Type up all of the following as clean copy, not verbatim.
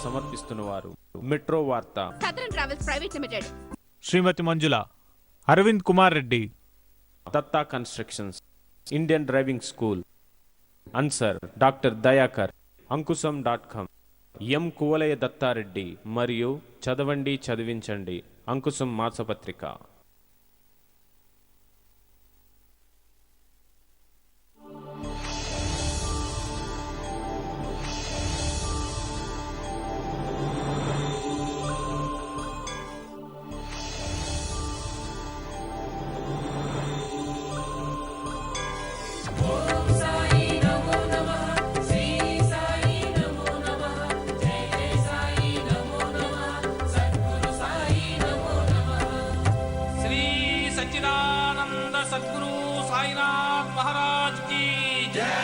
సమర్పిస్తున్నవారు metro వార్త, southern travels private limited, Shrimati Manjula, Arvind Kumar Reddy, Datta constructions, Indian driving school, అన్సర్ doctor Dayakar, అంకుశం.com, M Kuvalaya Datta Reddy మరియు చదవండి చదివించండి అంకుశం మాసపత్రిక. सद्गुरु साईनाथ महाराज की जय।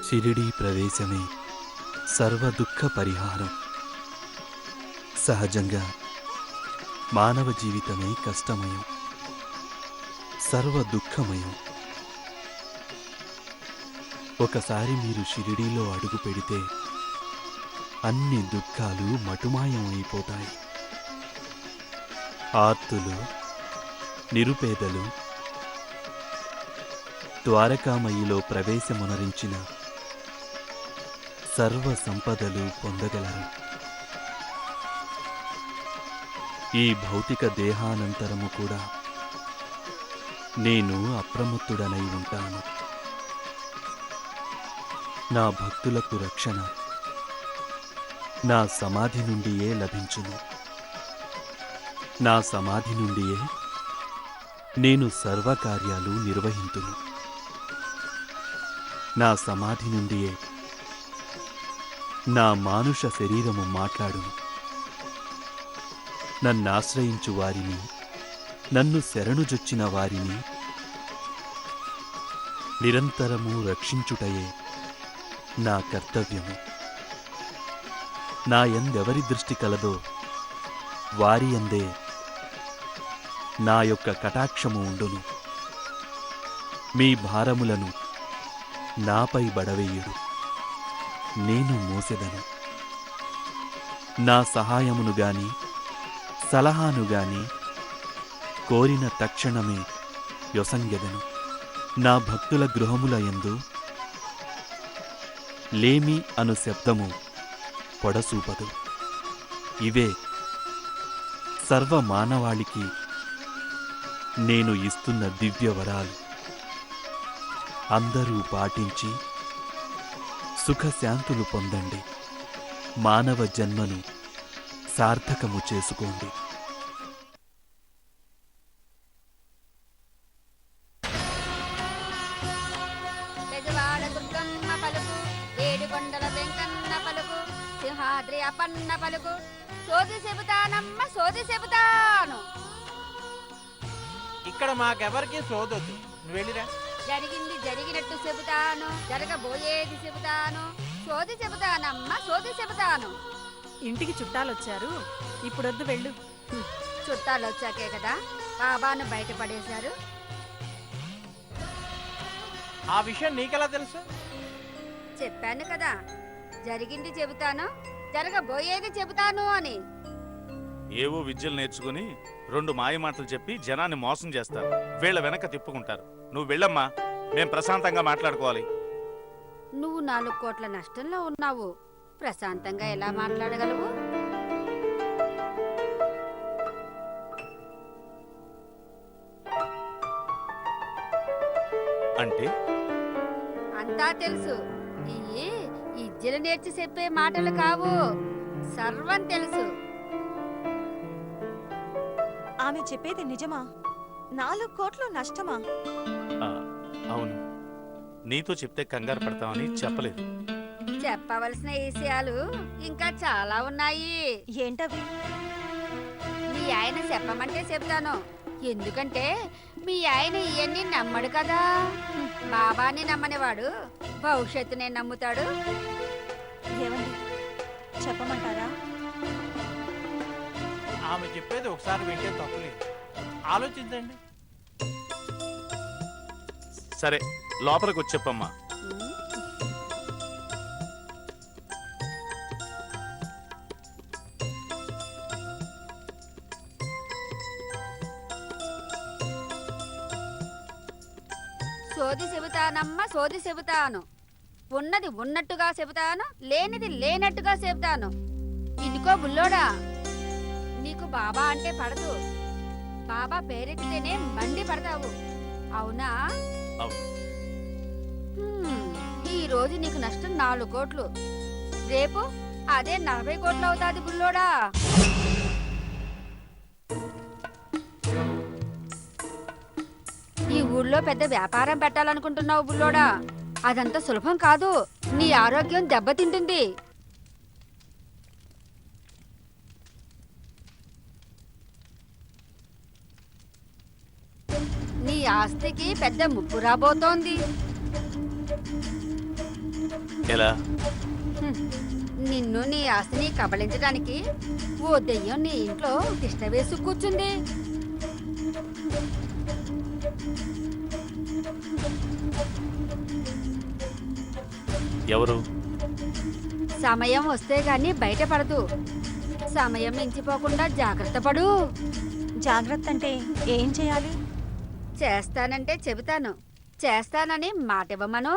షిరిడీ ప్రవేశమే సర్వ దుఃఖ పరిహారం. సహజంగా మానవ జీవితమే కష్టమయం, సర్వ దుఃఖమయం. ఒకసారి మీరు షిరిడీలో అడుగు పెడితే అన్ని దుఃఖాలు మటుమాయం అయిపోతాయి. ఆర్తులు, నిరుపేదలు ద్వారకామయిలో ప్రవేశమునరించిన సర్వ సంపదలు పొందగలరు. ఈ భౌతిక దేహానంతరము కూడా నేను అప్రమత్తుడనై ఉంటాను. నా భక్తులకు రక్షణ నా సమాధి నుండియే లభించును. నా సమాధి నుండియే నేను సర్వకార్యాలు నిర్వహింతును. నా సమాధి నుండియే నా మానుష శరీరము మాట్లాడును. నన్నాశ్రయించు వారిని, నన్ను శరణుజొచ్చిన వారిని నిరంతరము రక్షించుటయే నా కర్తవ్యము. నా యందెవరి దృష్టి కలదో వారి యందే నా యొక్క కటాక్షము ఉండును. మీ భారములను నాపై బడవేయుడు, నేను మోసెదను. నా సహాయమును గాని సలహాను గాని కోరిన తక్షణమే యొసంగెదను. నా భక్తుల గృహముల యందు లేమి అను శబ్దము పొడసూపదు. ఇవే సర్వ మానవాళికి నేను ఇస్తున్న దివ్యవరాలు. అందరూ పాటించి సుఖశాంతులు పొందండి. మానవ జన్మను సార్థకము చేసుకోండి. పెదవాడ దుర్గమ్మ పలుకు, ఏడుకొండల వెంకన్న పలుకు, సింహాద్రి అపన్న పలుకు, సోది చెబుతానమ్మ సోది చెబుతాను. ఇక్కడ మాకెవరికి సోదొద్దు, నువ్వు వెళ్ళిరా. జరిగింది జరిగినట్టు చెబుతాను, జరగబోయేది చెబుతాను, సోది చెబుతానమ్మ సోది చెబుతాను. ఇంటికి చుట్టాలొచ్చారు, ఇప్పుడొద్దు వెళ్ళు. చుట్టాలు వచ్చాకే కదా బాబాను బయటపడేశారు. ఆ విషయం నీకెలా తెలుసు? చెప్పాను కదా, జరిగింది చెబుతాను, జరగబోయేది చెబుతాను అని. ఏవో విద్యలు నేర్చుకుని 2 మాయమాటలు చెప్పి జనాన్ని మోసం చేస్తారు. వీళ్ళ వెనక తిప్పుకుంటారు. నువ్వు వెళ్ళమ్మా, మేం ప్రశాంతంగా మాట్లాడుకోవాలి. నువ్వు 4 కోట్ల నష్టంలో ఉన్నావు, ప్రశాంతంగా ఎలా మాట్లాడగలవు? అంటే అంతా తెలుసు. ఈ ఇజ్జలు నేర్చి చెప్పే మాటలు కావు, సర్వం తెలుసు. ఆమె చెప్పేది నిజమా? 4 కోట్లు నష్టమా? అవును, నీతో చెప్తే కంగారు పడతామని చెప్పలేదు. చెప్పవలసిన విషయాలు ఇంకా చాలా ఉన్నాయి. ఏంటవి? మీ ఆయన చెప్పమంటే చెప్తాను, ఎందుకంటే మీ ఆయన ఇవన్నీ నమ్మడు కదా. బాబాని నమ్మనివాడు భవిష్యత్తునే నమ్ముతాడు. ఏమండి, చెప్పమంటారా? ఆమె చెప్పేది ఒకసారి వింటే తప్పులేదు, ఆలోచించండి. సరే, లోపలికి వచ్చి చెప్పమ్మా. సోది చెబుతానమ్మ సోది చెబుతాను. ఉన్నది ఉన్నట్టుగా చెబుతాను, లేనిది లేనట్టుగా చెబుతాను. ఇదిగో బుల్లోడా, నీకు బాబా అంటే పడదు. బాబా పేరెత్తితేనే మండి పడతావు, అవునా? అవును. ఈ రోజు నీకు నష్టం 4 కోట్లు, రేపు అదే 40 కోట్లు అవుతాది బుల్లోడా. ఈ ఊళ్ళో పెద్ద వ్యాపారం పెట్టాలనుకుంటున్నావు బుల్లోడా, అదంతా సులభం కాదు. నీ ఆరోగ్యం దెబ్బతింటుంది. నీ ఆస్తికి పెద్ద ముప్పు రాబోతోంది. ఎలా? నిన్ను నీ ఆస్తిని కబళించడానికి ఓ దెయ్యం నీ ఇంట్లో తిష్ట వేసి కూర్చుంది. ఎవరు? సమయం వస్తే గాని బయటపడదు. సమయం మించిపోకుండా జాగ్రత్త పడు. జాగ్రత్త అంటే ఏం చేయాలి? చేస్తానంటే చెబుతాను, చేస్తానని మాట ఇవ్వమను.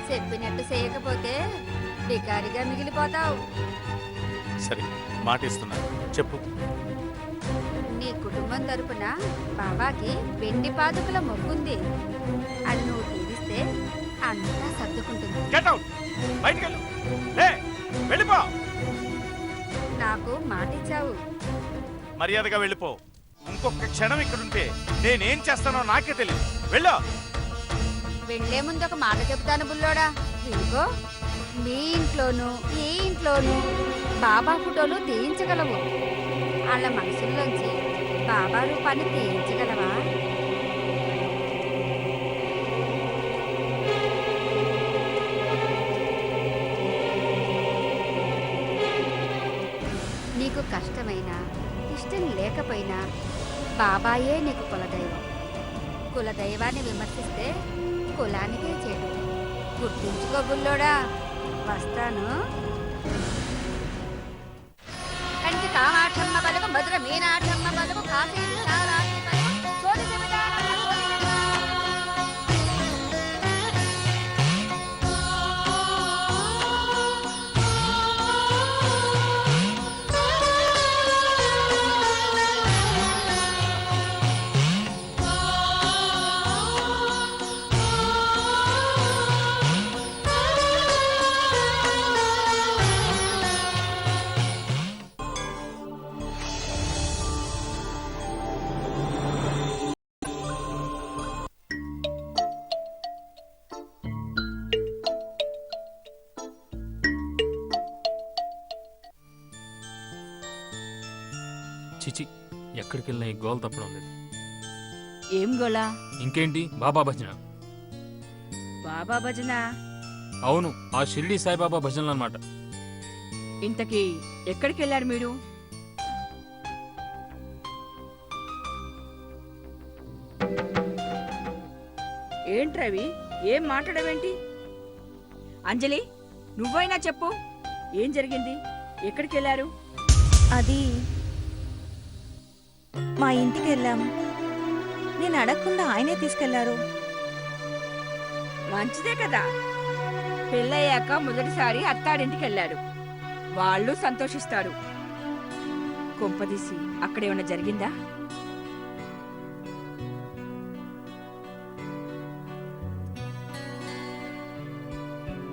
చెప్పినట్టు చేయకపోతే బికారిగా మిగిలిపోతావు. సరే మాటిస్తున్నా, చెప్పు. నీ కుటుంబం తరపున బాబాకి వెండి పాదుకల మొక్కుంది. అది నువ్వు తీరిస్తే అంతా సర్దుకుంటుంది. గెట్ అవుట్, బయటికి వెళ్ళు. లే, వెళ్ళిపో. నాకు మాట ఇచ్చావు. మర్యాదగా వెళ్ళిపో. ఇంకొక క్షణం ఇక్కడుంటే నేనేం చేస్తానో నాకే తెలియదు. వెళ్ళు. వెళ్లే ముందు ఒక మాట చెబుతాను బుల్లోడా, వినుకో. మీ ఇంట్లోనూ ఈ ఇంట్లోనూ బాబా ఫోటోలు తీయించగలవు. వాళ్ళ మనసుల్లోంచి బాబా రూపాన్ని తీయించగలవా? నీకు కష్టమైనా ఇష్టం లేకపోయినా బాబాయే నీకు కులదైవం. కులదైవాన్ని విమర్శిస్తే కులానికే చేడు. గుర్తుంచుకో బుల్లోడా. వస్తాను. కంచి కామాక్షమ్మ బలుగు, మధుర మీనాక్షమ్మ బలుగు, కాశీ విశాలాక్షి బలుగు, సోది శివదానమ్మ సోది చిచి, ఎక్కడికి వెళ్ళినా ఈ గోల్ తప్పడం లేదు. ఏం గోలా? ఇంకేంటి, బాబా భజన. బాబా భజన? అవును, ఆ షిరిడి సాయిబాబా భజనలు అన్నమాట. ఇంతకీ ఎక్కడికి వెళ్ళారు మీరు? ఏంట్రవి, ఏం మాట్లాడవేంటి? అంజలి, నువ్వైనా చెప్పు, ఏం జరిగింది? ఎక్కడికి వెళ్ళారు? అది మా ఇంటికి వెళ్ళాం. నేను అడగకుండా ఆయనే తీసుకెళ్లారు. మంచిదే కదా, పెళ్ళయ్యాక మొదటిసారి అత్తాడింటికి వెళ్ళారు. వాళ్ళు సంతోషిస్తారు. కొంపదీసి అక్కడేమన్నా జరిగిందా?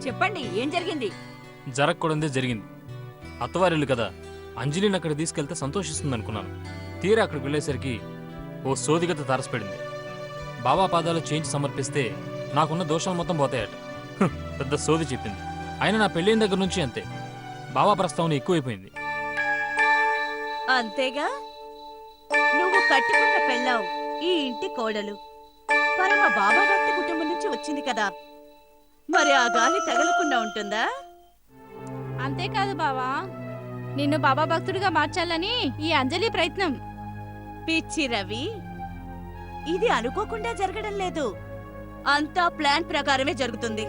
చెప్పండి, ఏం జరిగింది? జరగకూడదే జరిగింది. అత్తవారిల్లు కదా, అంజలిని అక్కడ తీసుకెళ్తే సంతోషిస్తుంది అనుకున్నాను. తీరా అక్కడికి వెళ్ళేసరికి ఓ సోదిగత తారసపడింది. బాబా పాదాలు చేయించి సమర్పిస్తే నాకున్న దోషాలు మొత్తం పోతాయట. పెద్ద సోది చెప్పింది. అయినా నా పెళ్ళైన దగ్గర నుంచి అంతే, బాబా ప్రస్తావన ఎక్కువైపోయింది. అంతేగా, నువ్వు కట్టుకున్న పెళ్ళావు ఈ ఇంటి కోడలు. పరమ బాబా భక్తి కుటుంబం నుంచి వచ్చింది కదా, మరి ఆ గాలి తగలకుండా ఉంటుందా? అంతేకాదు బావా, నిన్ను బాబా భక్తుడిగా మార్చాలని ఈ అంజలి ప్రయత్నం. పిచ్చి రవి, ఇది అనుకోకుండా జరగడం లేదు, అంతా ప్లాన్ ప్రకారమే జరుగుతుంది.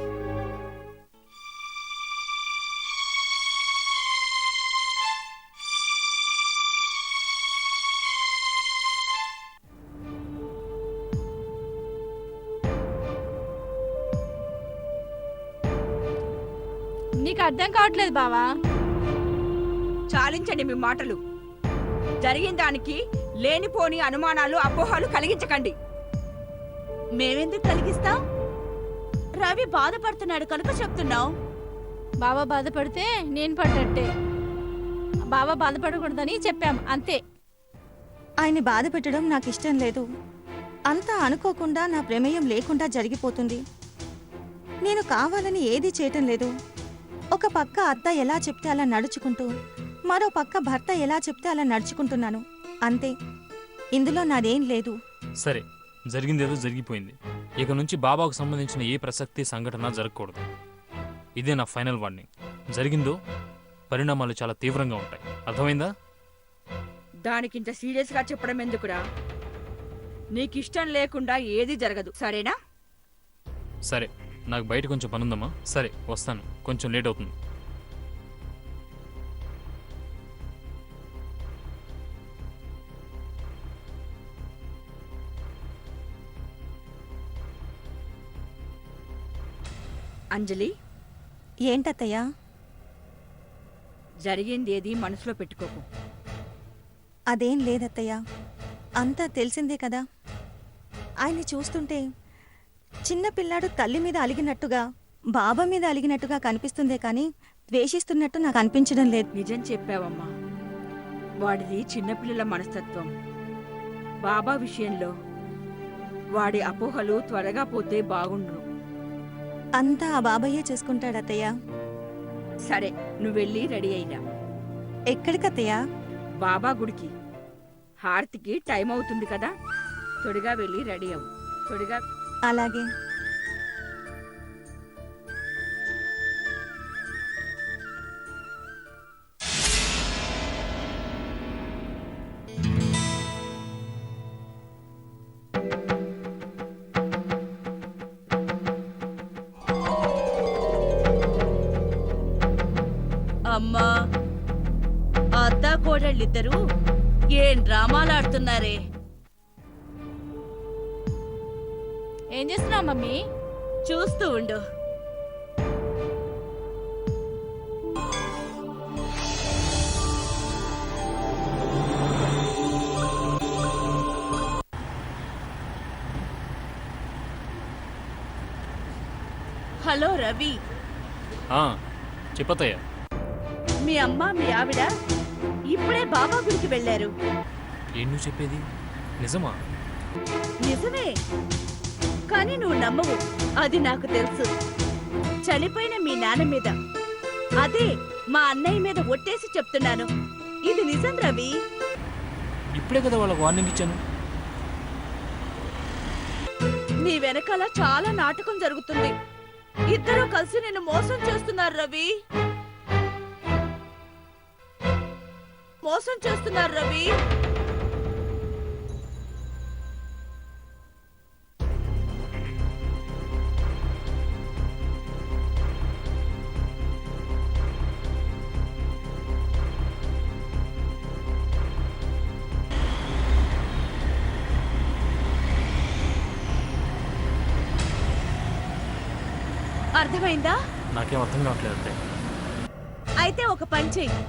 నీకు అర్థం కావట్లేదు బావా. చాలించండి మీ మాటలు. జరిగిన దానికి లేనిపోని అనుమానాలు, అపోహలు కలిగించకండి. మేమెందుకు కలిగిస్తాం? రవి బాధపడుతున్నాడు కనుక చెప్తున్నావు. బాబా బాధపడితే నేను పడ్డట్టే. బాబా బాధపడకూడదని చెప్పాం, అంతే. ఆయన్ని బాధ పెట్టడం నాకు ఇష్టం లేదు. అంతా అనుకోకుండా, నా ప్రమేయం లేకుండా జరిగిపోతుంది. నేను కావాలని ఏదీ చేయటం లేదు. ఒక పక్క అత్త ఎలా చెప్తే అలా నడుచుకుంటూ, మరో పక్క భర్త ఎలా చెప్తే అలా నడుచుకుంటున్నాను, అంతే. ఇందులో నాదేం లేదు. సరే, జరిగిందేదో జరిగిపోయింది. ఇక నుంచి బాబాకు సంబంధించిన ఏ ప్రసక్తి సంఘటన జరగకూడదు. ఇదే నా ఫైనల్ వార్నింగ్. జరిగిందో పరిణామాలు చాలా తీవ్రంగా ఉంటాయి. అర్థమైందా? దానికింత సీరియస్ గా చెప్పడం ఎందుకురా? నీకిష్టం లేకుండా ఏది జరగదు, సరేనా? సరే, నాకు బయట కొంచెం పనుందమ్మా. సరే వస్తాను, కొంచెం లేట్ అవుతుంది. అంజలి, ఏంటత్తయ్యా? జరిగింది ఏది మనసులో పెట్టుకోకు. అదేం లేదత్తయ్యా, అంతా తెలిసిందే కదా. ఆయన్ని చూస్తుంటే చిన్న పిల్లాడు తల్లి మీద అలిగినట్టుగా, బాబా మీద అలిగినట్టుగా కనిపిస్తుందే కానీ ద్వేషిస్తున్నట్టు నాకు అనిపించడం లేదు. నిజం చెప్పావమ్మా. వాడిది చిన్నపిల్లల మనస్తత్వం. బాబా విషయంలో వాడి అపోహలు త్వరగా పోతే బాగుండు. అంతా ఆ బాబయ్యే చూసుకుంటాడత్తయ్యా. సరే, నువ్వు వెళ్ళి రెడీ అయినా. ఎక్కడికత్తయ్యా? బాబా గుడికి. హారతికి టైం అవుతుంది కదా, త్వరగా వెళ్ళి రెడీ అవ్వు. త్వరగా. అలాగే. అమ్మా, అత్తా కోడళ్ళిద్దరూ ఏం డ్రామాలాడుతున్నారే? ఏం చేస్తున్నావు మమ్మీ? చూస్తూ ఉండు. హలో రవి, చెప్పతయ్యా. మీ అమ్మ మీ ఆవిడ ఇప్పుడే బాబా గుడికి వెళ్ళారు. ఏం నువ్వు చెప్పేది నిజమా? నిజమే, కానీ నువ్వు నమ్మవు. అది నాకు తెలుసు. చనిపోయిన మీ నాన్న మీద, అదే మా అన్నయ్య మీద ఒట్టేసి చెప్తున్నాను, ఇది నిజం రవి. ఇప్పుడే కదా వాళ్ళకి వార్నింగ్ ఇచ్చాను. నీ వెనకాల చాలా నాటకం జరుగుతుంది. ఇద్దరూ కలిసి నిన్ను మోసం చేస్తున్నారు రవి. మోసం చేస్తున్నారు రవి. అర్థమైందా? నాకేం అర్థం కావట్లేదు అంతే. అయితే ఒక పని చెయ్యి.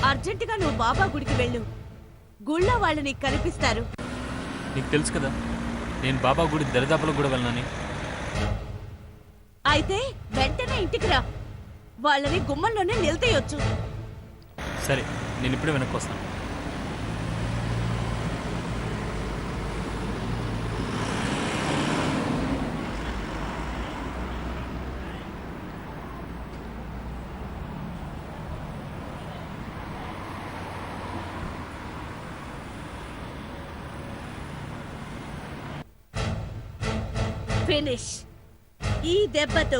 అర్జెంటుగా నువ్వు బాబా గుడికి వెళ్ళు. గుళ్ళో వాళ్ళు నీకు కనిపిస్తారు. నీకు తెలుసు కదా నేను బాబా గుడి దరిదాపులకు కూడా వెళ్ళనని. అయితే వెంటనే ఇంటికి రా. వాళ్ళని గుమ్మంలోనే నిలతేయొచ్చు. సరే, నేను ఇప్పుడే వెనక్కి వస్తాను. ఫినిష్. ఈ దెబ్బతో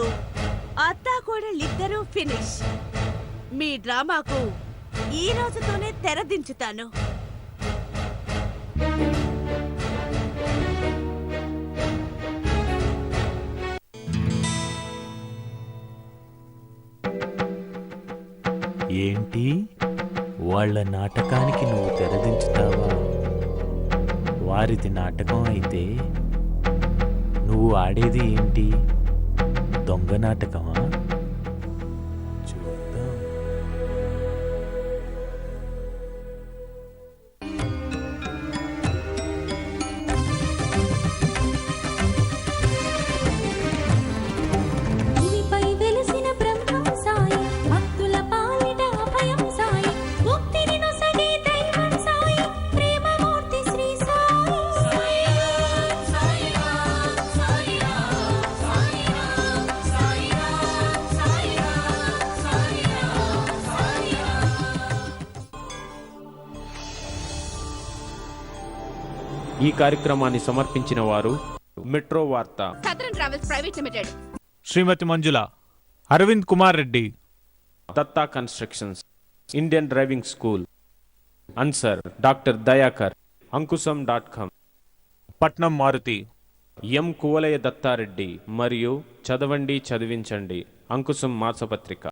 అత్తాకోడళ్ళిద్దరూ ఫినిష్. మీ డ్రామాకు ఈ రోజుతోనే తెరదించుతాను. ఏంటి, వాళ్ళ నాటకానికి నువ్వు తెరదించుతావా? వారిది నాటకం అయితే నువ్వు ఆడేది ఏంటి? దొంగ నాటకమా? చూద్దాం. ఈ కార్యక్రమాన్ని సమర్పించిన వారు మెట్రో వార్త, southern travels private limited, Shrimati Manjula, Arvind Kumar Reddy, Datta constructions, Indian driving school, అన్సర్ డాక్టర్ దయాకర్, అంకుశం.com, పట్నం మారుతి, ఎం కువలయ దత్తారెడ్డి మరియు చదవండి చదివించండి అంకుశం మాసపత్రిక.